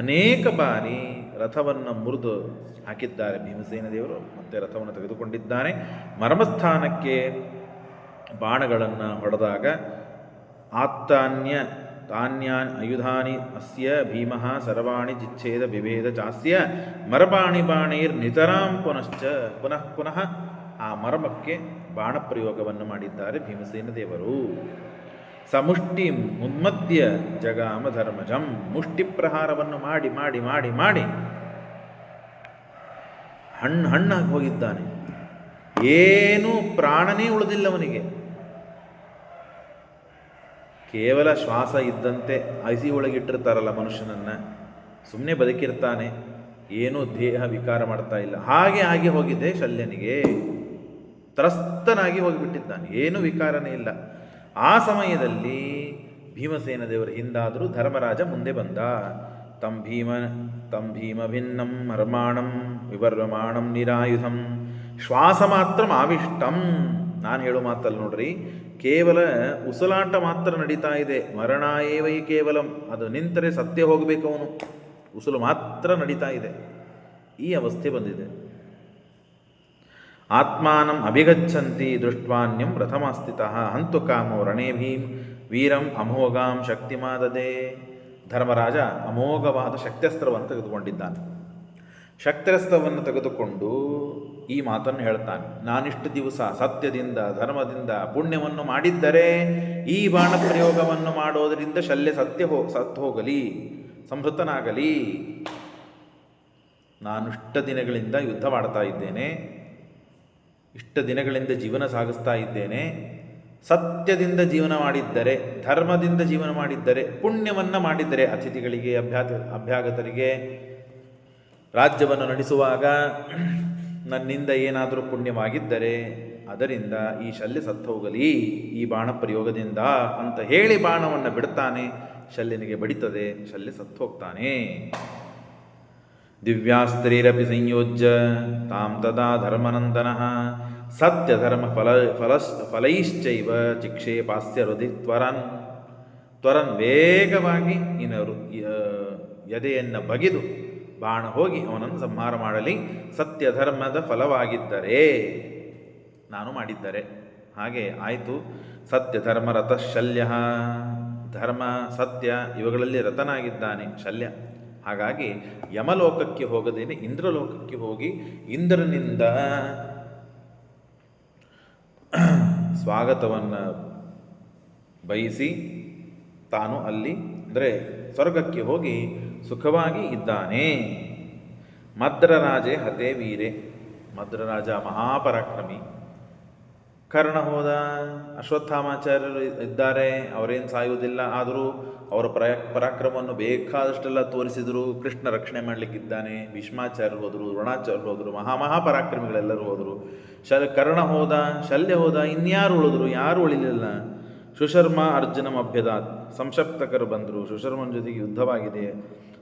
Speaker 1: ಅನೇಕ ಬಾರಿ ರಥವನ್ನು ಮುರಿದು ಹಾಕಿದ್ದಾರೆ ಭೀಮಸೇನ ದೇವರು. ಮತ್ತೆ ರಥವನ್ನು ತೆಗೆದುಕೊಂಡಿದ್ದಾನೆ. ಮರ್ಮಸ್ಥಾನಕ್ಕೆ ಬಾಣಗಳನ್ನು ಹೊಡೆದಾಗ ತಾನ್ಯಾನ್ ಆಯುಧಾನಿ ಅಸ್ಯ ಭೀಮಃ ಸರ್ವಾಣಿ ಜಿಚ್ಛೇದ ವಿಭೇದ ಚಾಸ್ಯ ಮರಬಾಣಿ ಬಾಣೈರ್ ನಿತರಾಂ ಪುನಃ ಆ ಮರ್ಮಕ್ಕೆ ಬಾಣಪ್ರಯೋಗವನ್ನು ಮಾಡಿದ್ದಾರೆ ಭೀಮಸೇನ ದೇವರು. ಸಮುಷ್ಟಿ ಮುನ್ಮಧ್ಯ ಜಗಾಮ ಧರ್ಮಜಂ. ಮುಷ್ಟಿ ಪ್ರಹಾರವನ್ನು ಮಾಡಿ ಮಾಡಿ ಮಾಡಿ ಮಾಡಿ ಹಣ್ಣಾಗಿ ಹೋಗಿದ್ದಾನೆ. ಏನೂ ಪ್ರಾಣನೇ ಉಳಿದಿಲ್ಲವನಿಗೆ. ಕೇವಲ ಶ್ವಾಸ ಇದ್ದಂತೆ ಐಸಿ ಒಳಗಿಟ್ಟಿರ್ತಾರಲ್ಲ ಮನುಷ್ಯನನ್ನು, ಸುಮ್ಮನೆ ಬದುಕಿರ್ತಾನೆ, ಏನೂ ದೇಹ ವಿಕಾರ ಮಾಡ್ತಾ ಇಲ್ಲ. ಹಾಗೆ ಆಗಿ ಹೋಗಿದೆ ಶಲ್ಯನಿಗೆ. ತ್ರಸ್ತನಾಗಿ ಹೋಗಿಬಿಟ್ಟಿದ್ದಾನೆ, ಏನೂ ವಿಕಾರನೇ ಇಲ್ಲ. ಆ ಸಮಯದಲ್ಲಿ ಭೀಮಸೇನ ದೇವರ ಹಿಂದಾದರೂ ಧರ್ಮರಾಜ ಮುಂದೆ ಬಂದ. ತಂ ಭೀಮ ಭಿನ್ನಂ ಮರ್ಮಾಣಂ ವಿವರ್ವಮಾಣಂ ನಿರಾಯುಧಂ ಶ್ವಾಸ ಮಾತ್ರ ಆವಿಷ್ಟಂ. ನಾನು ಹೇಳೋ ಮಾತಲ್ಲಿ ನೋಡ್ರಿ, ಕೇವಲ ಉಸಲಾಟ ಮಾತ್ರ ನಡೀತಾ ಇದೆ. ಮರಣ ಏವೈ ಕೇವಲಂ, ಅದು ನಿಂತರೆ ಸತ್ಯ ಹೋಗಬೇಕು ಅವನು, ಉಸುಲು ಮಾತ್ರ ನಡೀತಾ ಇದೆ. ಈ ಅವಸ್ಥೆ ಬಂದಿದೆ. ಆತ್ಮಾನಂ ಅಭಿಗಚ್ಚಂತಿ ದೃಷ್ಟ್ವಾನ್ಯಂ ರಥಮಾಸ್ಥಿತಃ ಹಂತು ಕಾಮೋ ರಣೇ ವೀರಂ ಅಮೋಘಾಂ ಶಕ್ತಿಮಾದದೆ. ಧರ್ಮರಾಜ ಅಮೋಘವಾದ ಶಕ್ತ್ಯಸ್ತ್ರವನ್ನು ತೆಗೆದುಕೊಂಡಿದ್ದಾನೆ. ಶಕ್ತ್ಯಸ್ತ್ರವನ್ನು ತೆಗೆದುಕೊಂಡು ಈ ಮಾತನ್ನು ಹೇಳ್ತಾನೆ, ನಾನಿಷ್ಟು ದಿವಸ ಸತ್ಯದಿಂದ ಧರ್ಮದಿಂದ ಪುಣ್ಯವನ್ನು ಮಾಡಿದ್ದರೆ ಈ ಬಾಣ ಪ್ರಯೋಗವನ್ನು ಮಾಡೋದರಿಂದ ಶಲ್ಯ ಸತ್ತು ಹೋಗಲಿ, ಸಂಹೃತನಾಗಲಿ. ನಾನು ಇಷ್ಟ ದಿನಗಳಿಂದ ಯುದ್ಧ ಮಾಡ್ತಾ ಇದ್ದೇನೆ, ಇಷ್ಟ ದಿನಗಳಿಂದ ಜೀವನ ಸಾಗಿಸ್ತಾ ಇದ್ದೇನೆ. ಸತ್ಯದಿಂದ ಜೀವನ ಮಾಡಿದ್ದರೆ, ಧರ್ಮದಿಂದ ಜೀವನ ಮಾಡಿದ್ದರೆ, ಪುಣ್ಯವನ್ನು ಮಾಡಿದ್ದರೆ, ಅತಿಥಿಗಳಿಗೆ ಅಭ್ಯಾಗತರಿಗೆ ರಾಜ್ಯವನ್ನು ನಡೆಸುವಾಗ ನನ್ನಿಂದ ಏನಾದರೂ ಪುಣ್ಯವಾಗಿದ್ದರೆ ಅದರಿಂದ ಈ ಶಲ್ಯ ಸತ್ತು ಹೋಗಲಿ ಈ ಬಾಣ ಪ್ರಯೋಗದಿಂದ ಅಂತ ಹೇಳಿ ಬಾಣವನ್ನು ಬಿಡ್ತಾನೆ. ಶಲ್ಯನಿಗೆ ಬಡಿತದೆ, ಶಲ್ಯ ಸತ್ತು ಹೋಗ್ತಾನೆ. ದಿವ್ಯಾಸ್ತ್ರೀರಪಿ ಸಂಯೋಜ್ಯ ತಾಂ ತದಾ ಧರ್ಮನಂದನಃ ಫಲೈಶ್ಚೈವ ಚಿಕ್ಷೇಪಾಸ್ಯ ಹೃದಿ ತ್ವರನ್ ವೇಗವಾಗಿ ಎದೆಯನ್ನು ಬಗೆದು ಬಾಣ ಹೋಗಿ ಅವನನ್ನು ಸಂಹಾರ ಮಾಡಲಿ. ಸತ್ಯ ಧರ್ಮದ ಫಲವಾಗಿದ್ದರೆ ನಾನು ಮಾಡಿದ್ದರೆ ಹಾಗೆ ಆಯಿತು. ಸತ್ಯ ಧರ್ಮ ರಥ ಶಲ್ಯ, ಧರ್ಮ ಸತ್ಯ ಇವುಗಳಲ್ಲಿ ರಥನಾಗಿದ್ದಾನೆ ಶಲ್ಯ. ಹಾಗಾಗಿ ಯಮಲೋಕಕ್ಕೆ ಹೋಗದೇನೆ ಇಂದ್ರಲೋಕಕ್ಕೆ ಹೋಗಿ ಇಂದ್ರನಿಂದ ಸ್ವಾಗತವನ್ನು ಬಯಸಿ ತಾನು ಅಲ್ಲಿ ಅಂದರೆ ಸ್ವರ್ಗಕ್ಕೆ ಹೋಗಿ ಸುಖವಾಗಿ ಇದ್ದಾನೆ. ಮದ್ರರಾಜೇ ಹತೆ ವೀರೆ, ಮದ್ರರಾಜ ಮಹಾಪರಾಕ್ರಮಿ. ಕರ್ಣ ಹೋದ, ಅಶ್ವತ್ಥಾಮಾಚಾರ್ಯರು ಇದ್ದಾರೆ, ಅವರೇನು ಸಾಯುವುದಿಲ್ಲ. ಆದರೂ ಅವರ ಪರಾಕ್ರಮವನ್ನು ಬೇಕಾದಷ್ಟೆಲ್ಲ ತೋರಿಸಿದರು. ಕೃಷ್ಣ ರಕ್ಷಣೆ ಮಾಡಲಿಕ್ಕಿದ್ದಾನೆ. ಭೀಷ್ಮಾಚಾರ್ಯರು ಹೋದರು, ದ್ರೋಣಾಚಾರ್ಯರು ಹೋದರು, ಮಹಾಪರಾಕ್ರಮಿಗಳೆಲ್ಲರೂ ಹೋದರು. ಕರ್ಣ ಹೋದ, ಶಲ್ಯ ಹೋದ, ಇನ್ಯಾರು ಉಳಿದ್ರು? ಯಾರು ಉಳಿಲಿಲ್ಲ. ಸುಶರ್ಮ ಅರ್ಜುನಂ ಅಭ್ಯದಾತ್, ಸಂಶಪ್ತಕರು ಬಂದರು. ಸುಶರ್ಮನ ಜೊತೆಗೆ ಯುದ್ಧವಾಗಿದೆ.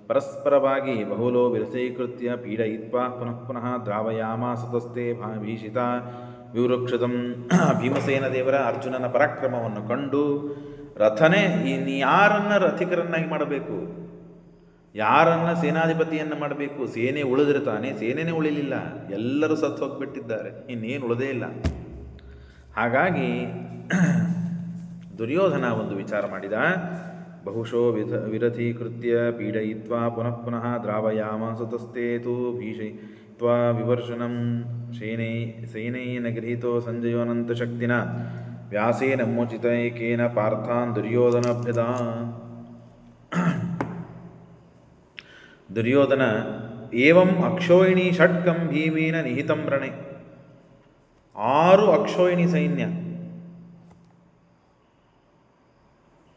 Speaker 1: ಪರಸ್ಪರವಾಗಿ ಬಹುಲೋ ವಿರಸೀಕೃತ್ಯ ಪೀಡಯಿತ್ವಾ ಪುನಃ ಪುನಃ ದ್ರಾವಯಾಮಾಸತಸ್ತೆ ಭೀಷಿತ ವಿವೃಕ್ಷತಂ. ಭೀಮಸೇನ ದೇವರ ಅರ್ಜುನನ ಪರಾಕ್ರಮವನ್ನು ಕಂಡು ರಥನೇ ಯಾರನ್ನ ರಥಿಕರನ್ನಾಗಿ ಮಾಡಬೇಕು, ಯಾರನ್ನ ಸೇನಾಧಿಪತಿಯನ್ನು ಮಾಡಬೇಕು? ಸೇನೆ ಉಳಿದಿರ್ತಾನೆ, ಸೇನೆನೇ ಉಳಿಲಿಲ್ಲ, ಎಲ್ಲರೂ ಸತ್ತು ಹೋಗಿಬಿಟ್ಟಿದ್ದಾರೆ, ಇನ್ನೇನು ಉಳಿದೇ ಇಲ್ಲ. ಹಾಗಾಗಿ ದುರ್ಯೋಧನ ಒಂದು ವಿಚಾರ ಮಾಡಿದ. ಬಹುಶೋ ವಿರಥೀಕೃತ್ಯ ಪೀಡಯಿತ್ವಾ ಪುನಃ ಪುನಃ ದ್ರಾವಯಾಮಾಸತಸ್ತೆ ತು ಭೀಷಯಿತ್ವಾ ವಿವರ್ಷಣಂ ಸೇನೇನ ಗೃಹೀತೋ ಸಂಜಯೋನಂತ ಶಕ್ತಿನ ವ್ಯಾಸೇನ ಮೋಚಿತ ಏಕೇನ ಪಾರ್ಥಾನ್ ದುರ್ಯೋಧನಭ್ಯದ. ದುರ್ಯೋಧನ ಏವಂ ಅಕ್ಷೋಹಿಣಿ ಷಟ್ಕಂ ಭೀಮೇನ ನಿಹಿತಂ ರಣೆ. 6 ಅಕ್ಷೋಹಿಣಿ ಸೈನ್ಯ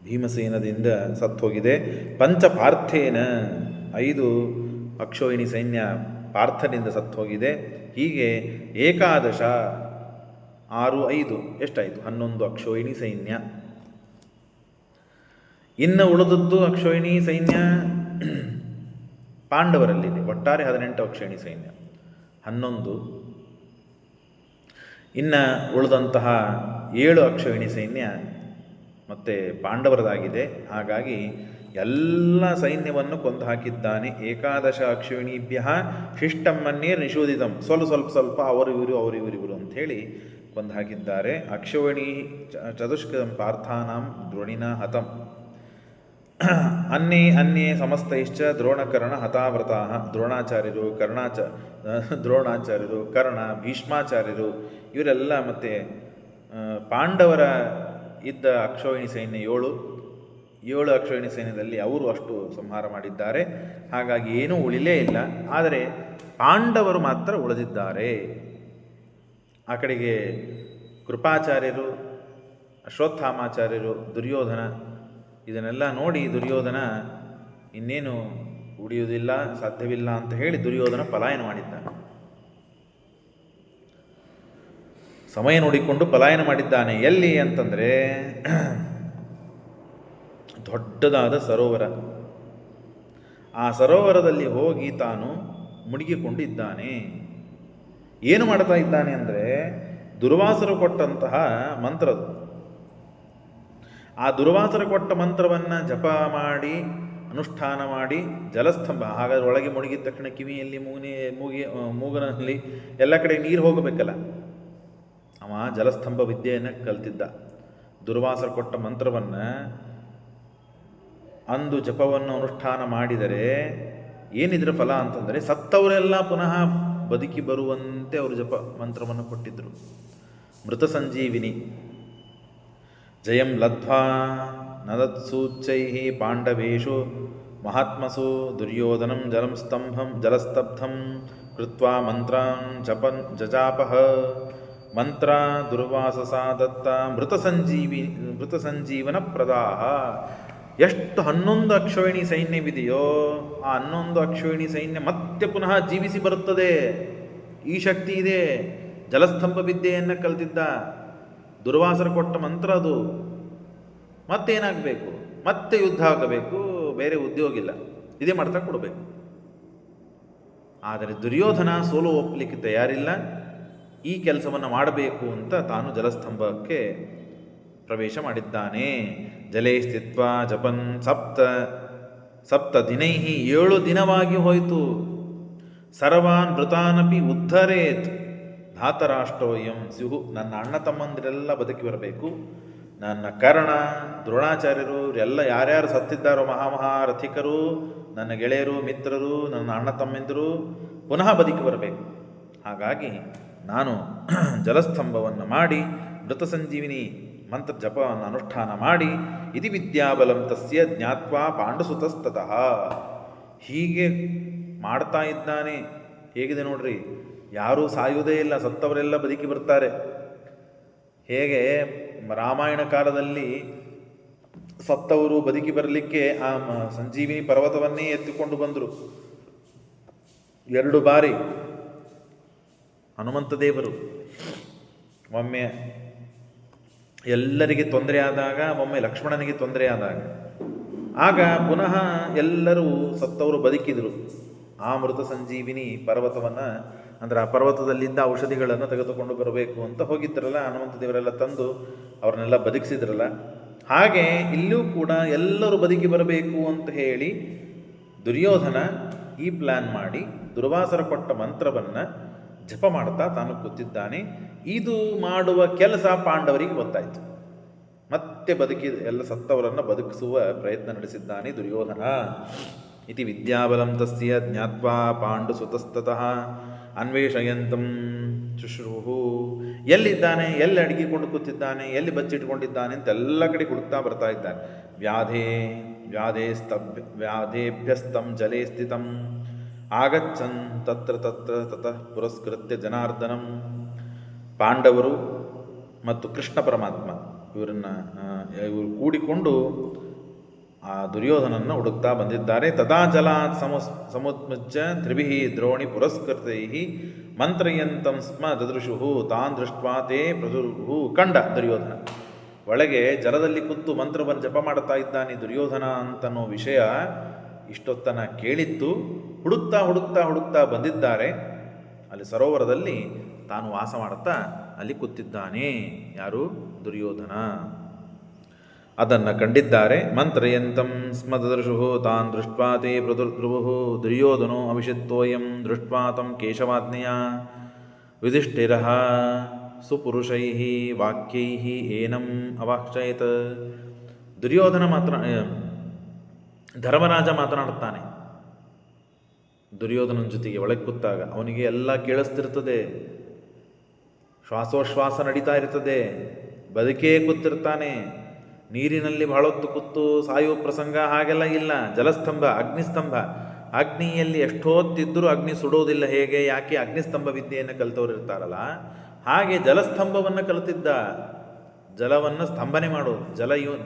Speaker 1: ಭೀಮಸೇನದಿಂದ ಸತ್ತೋಗಿದೆ. ಪಂಚಪಾರ್ಥೇನ 5 ಅಕ್ಷೋಹಿಣಿ ಸೈನ್ಯ ಪಾರ್ಥನಿಂದ ಸತ್ತೋಗಿದೆ. ಹೀಗೆ ಏಕಾದಶ 6, 5 ಎಷ್ಟಾಯಿತು? 11 ಅಕ್ಷೋಹಿಣಿ ಸೈನ್ಯ. ಇನ್ನು ಉಳಿದದ್ದು ಅಕ್ಷೋಹಿಣಿ ಸೈನ್ಯ ಪಾಂಡವರಲ್ಲಿದೆ. ಒಟ್ಟಾರೆ 18 ಅಕ್ಷೋಹಿಣಿ ಸೈನ್ಯ, 11. ಇನ್ನು ಉಳಿದಂತಹ 7 ಅಕ್ಷೋಹಿಣಿ ಸೈನ್ಯ ಮತ್ತು ಪಾಂಡವರದಾಗಿದೆ. ಹಾಗಾಗಿ ಎಲ್ಲ ಸೈನ್ಯವನ್ನು ಕೊಂದು ಹಾಕಿದ್ದಾನೆ. ಏಕಾದಶ ಅಕ್ಷೋಹಿಣೀಭ್ಯ ಶಿಷ್ಟಮ್ಮನ್ನೇ ನಿಷೂದಿತಂ. ಸ್ವಲ್ಪ ಅವರು ಇವರು ಅಂಥೇಳಿ ಕೊಂದು ಹಾಕಿದ್ದಾರೆ. ಅಕ್ಷೋಹಿಣಿ ಚತುಷ್ಕಂ ಪಾರ್ಥಾನಾಂ ದ್ರೋಣಿನ ಹತಂ. ಅನ್ಯೇ ಸಮಸ್ತೈಶ್ಚ ದ್ರೋಣಕರ್ಣ ಹತಾವ್ರತಾ. ದ್ರೋಣಾಚಾರ್ಯರು, ಕರ್ಣ, ಭೀಷ್ಮಾಚಾರ್ಯರು ಇವರೆಲ್ಲ ಮತ್ತು ಪಾಂಡವರ ಇದ್ದ ಅಕ್ಷೋಹಿಣಿ ಸೈನ್ಯ 7 ಅಕ್ಷೋಹಿಣಿ ಸೈನ್ಯದಲ್ಲಿ ಅವರು ಅಷ್ಟು ಸಂಹಾರ ಮಾಡಿದ್ದಾರೆ. ಹಾಗಾಗಿ ಏನೂ ಉಳಿಲೇ ಇಲ್ಲ. ಆದರೆ ಪಾಂಡವರು ಮಾತ್ರ ಉಳಿದಿದ್ದಾರೆ. ಆ ಕಡೆಗೆ ಕೃಪಾಚಾರ್ಯರು, ಅಶ್ವತ್ಥಾಮಾಚಾರ್ಯರು, ದುರ್ಯೋಧನ ಇದನ್ನೆಲ್ಲ ನೋಡಿ ದುರ್ಯೋಧನ ಇನ್ನೇನು ಉಳಿಯುವುದಿಲ್ಲ, ಸಾಧ್ಯವಿಲ್ಲ ಅಂತ ಹೇಳಿ ದುರ್ಯೋಧನ ಪಲಾಯನ ಮಾಡಿದ್ದಾನೆ. ಸಮಯ ನೋಡಿಕೊಂಡು ಪಲಾಯನ ಮಾಡಿದ್ದಾನೆ. ಎಲ್ಲಿ ಅಂತಂದರೆ ದೊಡ್ಡದಾದ ಸರೋವರ. ಆ ಸರೋವರದಲ್ಲಿ ಹೋಗಿ ತಾನು ಮುಳುಗಿಕೊಂಡಿದ್ದಾನೆ. ಏನು ಮಾಡ್ತಾ ಇದ್ದಾನೆ ಅಂದರೆ ದುರ್ವಾಸರು ಕೊಟ್ಟಂತಹ ಮಂತ್ರದು. ಆ ದುರ್ವಾಸರು ಕೊಟ್ಟ ಮಂತ್ರವನ್ನು ಜಪ ಮಾಡಿ ಅನುಷ್ಠಾನ ಮಾಡಿ ಜಲಸ್ತಂಭ. ಹಾಗಾದ್ರೆ ಒಳಗೆ ಮುಳುಗಿದ ತಕ್ಷಣ ಕಿವಿಯಲ್ಲಿ ಮೂಗನಲ್ಲಿ ಎಲ್ಲ ಕಡೆ ನೀರು ಹೋಗಬೇಕಲ್ಲ. ಅವ ಜಲಸ್ತಂಭ ವಿದ್ಯೆಯನ್ನು ಕಲ್ತಿದ್ದ. ದುರ್ವಾಸರು ಕೊಟ್ಟ ಮಂತ್ರವನ್ನು ಅಂದು ಜಪವನ್ನು ಅನುಷ್ಠಾನ ಮಾಡಿದರೆ ಏನಿದ್ರ ಫಲ ಅಂತಂದರೆ ಸತ್ತವರೆಲ್ಲ ಪುನಃ ಬದುಕಿ ಬರುವಂತೆ ಅವರು ಜಪ ಮಂತ್ರವನ್ನು ಕೊಟ್ಟಿದ್ದರು. ಮೃತ ಸಂಜೀವಿನಿ. ಜಯಂ ಲಬ್ಧ್ವಾ ನದತ್ಸೂಚ್ಚೈ ಪಾಂಡವೇಶು ಮಹಾತ್ಮಸು ದುರ್ಯೋಧನಂ ಜಲಸ್ತಬ್ಧಂ ಕೃತ್ವಾ ಮಂತ್ರಾನ್ ಜಜಾಪಃ. ಮಂತ್ರ ದುರ್ವಾಸಸಾ ದತ್ತ ಮೃತ ಸಂಜೀವನ ಪ್ರದಾಹ. ಎಷ್ಟು 11 ಅಕ್ಷೋಹಿಣಿ ಸೈನ್ಯವಿದೆಯೋ ಆ 11 ಅಕ್ಷೋಹಿಣಿ ಸೈನ್ಯ ಮತ್ತೆ ಪುನಃ ಜೀವಿಸಿ ಬರುತ್ತದೆ. ಈ ಶಕ್ತಿ ಇದೆ. ಜಲಸ್ತಂಭ ವಿದ್ಯೆಯನ್ನು ಕಲ್ತಿದ್ದ. ದುರ್ವಾಸರು ಕೊಟ್ಟ ಮಂತ್ರ ಅದು. ಮತ್ತೇನಾಗಬೇಕು? ಮತ್ತೆ ಯುದ್ಧ ಆಗಬೇಕು, ಬೇರೆ ಉದ್ಯೋಗ ಇಲ್ಲ. ಇದೇ ಮಾಡ್ತಾ ಕೊಡಬೇಕು. ಆದರೆ ದುರ್ಯೋಧನ ಸೋಲು ಒಪ್ಪಲಿಕ್ಕೆ ತಯಾರಿಲ್ಲ. ಈ ಕೆಲಸವನ್ನು ಮಾಡಬೇಕು ಅಂತ ತಾನು ಜಲಸ್ತಂಭಕ್ಕೆ ಪ್ರವೇಶ ಮಾಡಿದ್ದಾನೆ. ಜಲೇ ಸ್ಥಿತ್ವ ಜಪನ್ ಸಪ್ತ ದಿನೈಹಿ 7 ದಿನವಾಗಿ ಹೋಯಿತು. ಸರ್ವಾನ್ ಮೃತಾನಪಿ ಉದ್ಧರೇತ್ ಧಾತರಾಷ್ಟ್ರೋಯಂ ಸ್ಯುಹು. ನನ್ನ ಅಣ್ಣ ತಮ್ಮಂದಿರೆಲ್ಲ ಬದುಕಿ ಬರಬೇಕು. ನನ್ನ ಕರ್ಣ, ದ್ರೋಣಾಚಾರ್ಯರು ಎಲ್ಲ ಯಾರ್ಯಾರು ಸತ್ತಿದ್ದಾರೋ ಮಹಾರಥಿಕರು, ನನ್ನ ಗೆಳೆಯರು, ಮಿತ್ರರು, ನನ್ನ ಅಣ್ಣ ತಮ್ಮಂದಿರು ಪುನಃ ಬದುಕಿ ಬರಬೇಕು. ಹಾಗಾಗಿ ನಾನು ಜಲಸ್ತಂಭವನ್ನು ಮಾಡಿ ಮೃತ ಸಂಜೀವಿನಿ ಮಂತ್ರ ಜಪವನ್ನು ಅನುಷ್ಠಾನ ಮಾಡಿ ಇತಿ ವಿದ್ಯಾಬಲಂ ತಸ್ಯ ಜ್ಞಾತ್ವಾ ಪಾಂಡುಸುತಸ್ತತಃ. ಹೀಗೆ ಮಾಡ್ತಾ ಇದ್ದಾನೆ. ಹೇಗಿದೆ ನೋಡ್ರಿ, ಯಾರೂ ಸಾಯುವುದೇ ಇಲ್ಲ, ಸತ್ತವರೆಲ್ಲ ಬದುಕಿ ಬರ್ತಾರೆ. ಹೇಗೆ ರಾಮಾಯಣ ಕಾಲದಲ್ಲಿ ಸತ್ತವರು ಬದುಕಿ ಬರಲಿಕ್ಕೆ ಆ ಸಂಜೀವಿನಿ ಪರ್ವತವನ್ನೇ ಎತ್ತಿಕೊಂಡು ಬಂದರು 2 ಬಾರಿ. ಹನುಮಂತ ದೇವರು ಒಮ್ಮೆ ಎಲ್ಲರಿಗೆ ತೊಂದರೆ ಆದಾಗ, ಒಮ್ಮೆ ಲಕ್ಷ್ಮಣನಿಗೆ ತೊಂದರೆ ಆದಾಗ, ಆಗ ಪುನಃ ಎಲ್ಲರೂ ಸತ್ತವರು ಬದುಕಿದರು. ಆ ಮೃತ ಸಂಜೀವಿನಿ ಪರ್ವತವನ್ನು, ಅಂದರೆ ಆ ಪರ್ವತದಲ್ಲಿದ್ದ ಔಷಧಿಗಳನ್ನು ತೆಗೆದುಕೊಂಡು ಬರಬೇಕು ಅಂತ ಹೋಗಿದ್ದರಲ್ಲ, ಹನುಮಂತ ದೇವರೆಲ್ಲ ತಂದು ಅವ್ರನ್ನೆಲ್ಲ ಬದುಕಿಸಿದ್ರಲ್ಲ. ಹಾಗೆ ಇಲ್ಲೂ ಕೂಡ ಎಲ್ಲರೂ ಬದುಕಿ ಬರಬೇಕು ಅಂತ ಹೇಳಿ ದುರ್ಯೋಧನ ಈ ಪ್ಲ್ಯಾನ್ ಮಾಡಿ ದುರ್ವಾಸರ ಕೊಟ್ಟ ಮಂತ್ರವನ್ನು ಜಪ ಮಾಡ್ತಾ ತಾನು ಕೂತಿದ್ದಾನೆ. ಇದು ಮಾಡುವ ಕೆಲಸ ಪಾಂಡವರಿಗೆ ಗೊತ್ತಾಯಿತು. ಮತ್ತೆ ಎಲ್ಲ ಸತ್ತವರನ್ನು ಬದುಕಿಸುವ ಪ್ರಯತ್ನ ನಡೆಸಿದ್ದಾನೆ ದುರ್ಯೋಧನ. ಇತಿ ವಿದ್ಯಾಬಲಂ ತಸ್ಯ ಜ್ಞಾತ್ವಾ ಪಾಂಡುಸುತಸ್ತತಃ ಅನ್ವೇಷಯಂತಂ ಶುಶ್ರೂಹು. ಎಲ್ಲಿದ್ದಾನೆ, ಎಲ್ಲಿ ಅಡಗಿಕೊಂಡು ಕೂತಿದ್ದಾನೆ, ಎಲ್ಲಿ ಬಚ್ಚಿಟ್ಕೊಂಡಿದ್ದಾನೆ ಅಂತ ಎಲ್ಲ ಕಡೆ ಹುಡುಕ್ತಾ ಬರ್ತಾ ಇದ್ದಾನೆ. ವ್ಯಾಧೇಭ್ಯಸ್ತಂ ಜಲೇ ಸ್ಥಿತಂ ಆಗಚ್ಚನ್ ತತ್ರ ತತಃ ಪುರಸ್ಕೃತ್ಯ ಜನಾರ್ದನಂ. ಪಾಂಡವರು ಮತ್ತು ಕೃಷ್ಣ ಪರಮಾತ್ಮ ಇವರು ಕೂಡಿಕೊಂಡು ಆ ದುರ್ಯೋಧನನ್ನು ಹುಡುಕ್ತಾ ಬಂದಿದ್ದಾರೆ. ತದಾ ಜಲಾತ್ ಸಮುತ್ಮುಜ್ಯ ತ್ರಿಭಿಃ ದ್ರೋಣಿ ಪುರಸ್ಕೃತೈ ಮಂತ್ರಯಂತಂ ಸ್ಮ ದದೃಶು ತಾನ್ ದೃಷ್ಟ್ವಾ ತೇ ಪ್ರಜುರ್ಹು. ಕಂಡ ದುರ್ಯೋಧನ ಒಳಗೆ ಜಲದಲ್ಲಿ ಕೂತು ಮಂತ್ರವನ್ನು ಜಪ ಮಾಡ್ತಾ ಇದ್ದಾನೆ ದುರ್ಯೋಧನ ಅಂತನೋ ವಿಷಯ ಇಷ್ಟೊತ್ತನ ಕೇಳಿದ್ದು. ಹುಡುಕ್ತಾ ಬಂದಿದ್ದಾರೆ. ಅಲ್ಲಿ ಸರೋವರದಲ್ಲಿ ತಾನು ವಾಸ ಮಾಡುತ್ತಾ ಅಲ್ಲಿ ಕೂತಿದ್ದಾನೆ. ಯಾರು? ದುರ್ಯೋಧನ. ಅದನ್ನು ಕಂಡಿದ್ದಾರೆ. ಮಂತ್ರಯಂತಂ ಸ್ಮ ದದೃಶು ತಾನ್ ದೃಷ್ಟ್ವಾ ತೇ ಪ್ರದುರ್ಧ್ರುವು ದುರ್ಯೋಧನೋ ಅವಿಷತ್ತೋಯಂ ದೃಷ್ಟ್ವಾ ತಂ ಕೇಶವಾಜ್ಞೆಯ ಯುಧಿಷ್ಠಿರಃ ಸುಪುರುಷೈಃ ವಾಕ್ಯೈಃ ಏನಂ ಅವಾಕ್ಷಯತ್. ಧರ್ಮರಾಜ ಮಾತನಾಡುತ್ತಾನೆ ದುರ್ಯೋಧನನ ಜೊತೆಗೆ ಒಳಗೆ ಕೂತಾಗ. ಅವನಿಗೆ ಎಲ್ಲ ಕೇಳಿಸ್ತಿರ್ತದೆ, ಶ್ವಾಸೋಶ್ವಾಸ ನಡೀತಾ ಇರ್ತದೆ, ಬದುಕೇ ಕೂತಿರ್ತಾನೆ. ನೀರಿನಲ್ಲಿ ಬಹಳ ಹೊತ್ತು ಕೂತು ಸಾಯುವ ಪ್ರಸಂಗ ಹಾಗೆಲ್ಲ ಇಲ್ಲ. ಜಲಸ್ತಂಭ, ಅಗ್ನಿಸ್ತಂಭ, ಅಗ್ನಿಯಲ್ಲಿ ಎಷ್ಟೊತ್ತಿದ್ದರೂ ಅಗ್ನಿ ಸುಡೋದಿಲ್ಲ. ಹೇಗೆ? ಯಾಕೆ? ಅಗ್ನಿಸ್ತಂಭ ವಿದ್ಯೆಯನ್ನು ಕಲಿತವ್ರು ಇರ್ತಾರಲ್ಲ, ಹಾಗೆ ಜಲಸ್ತಂಭವನ್ನು ಕಲಿತಿದ್ದ. ಜಲವನ್ನು ಸ್ತಂಭನೆ ಮಾಡೋದು.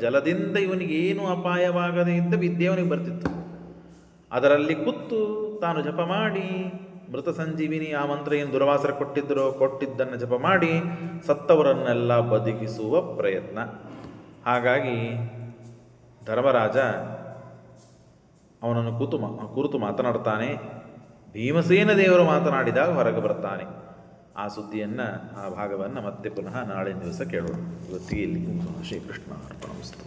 Speaker 1: ಜಲದಿಂದ ಇವನಿಗೆ ಏನು ಅಪಾಯವಾಗದೇ ಇದ್ದ ವಿದ್ಯೆ ಅವನಿಗೆ ಬರ್ತಿತ್ತು. ಅದರಲ್ಲಿ ಕೂತು ತಾನು ಜಪ ಮಾಡಿ ಮೃತ ಸಂಜೀವಿನಿ ಆ ಮಂತ್ರ ಏನು ದುರ್ವಾಸರ ಕೊಟ್ಟಿದ್ದನ್ನು ಜಪ ಮಾಡಿ ಸತ್ತವರನ್ನೆಲ್ಲ ಬದುಕಿಸುವ ಪ್ರಯತ್ನ. ಹಾಗಾಗಿ ಧರ್ಮರಾಜ ಅವನನ್ನು ಕುರಿತು ಮಾತನಾಡ್ತಾನೆ. ಭೀಮಸೇನ ದೇವರು ಮಾತನಾಡಿದಾಗ ಹೊರಗೆ ಬರ್ತಾನೆ. ಆ ಸುದ್ದಿಯನ್ನು, ಆ ಭಾಗವನ್ನು ಮತ್ತೆ ಪುನಃ ನಾಳಿನ ದಿವಸ ಕೇಳೋಣ. ಇವತ್ತಿಗೆ ಇಲ್ಲಿ ಶ್ರೀಕೃಷ್ಣ ಅರ್ಪಣಮಸ್ತು.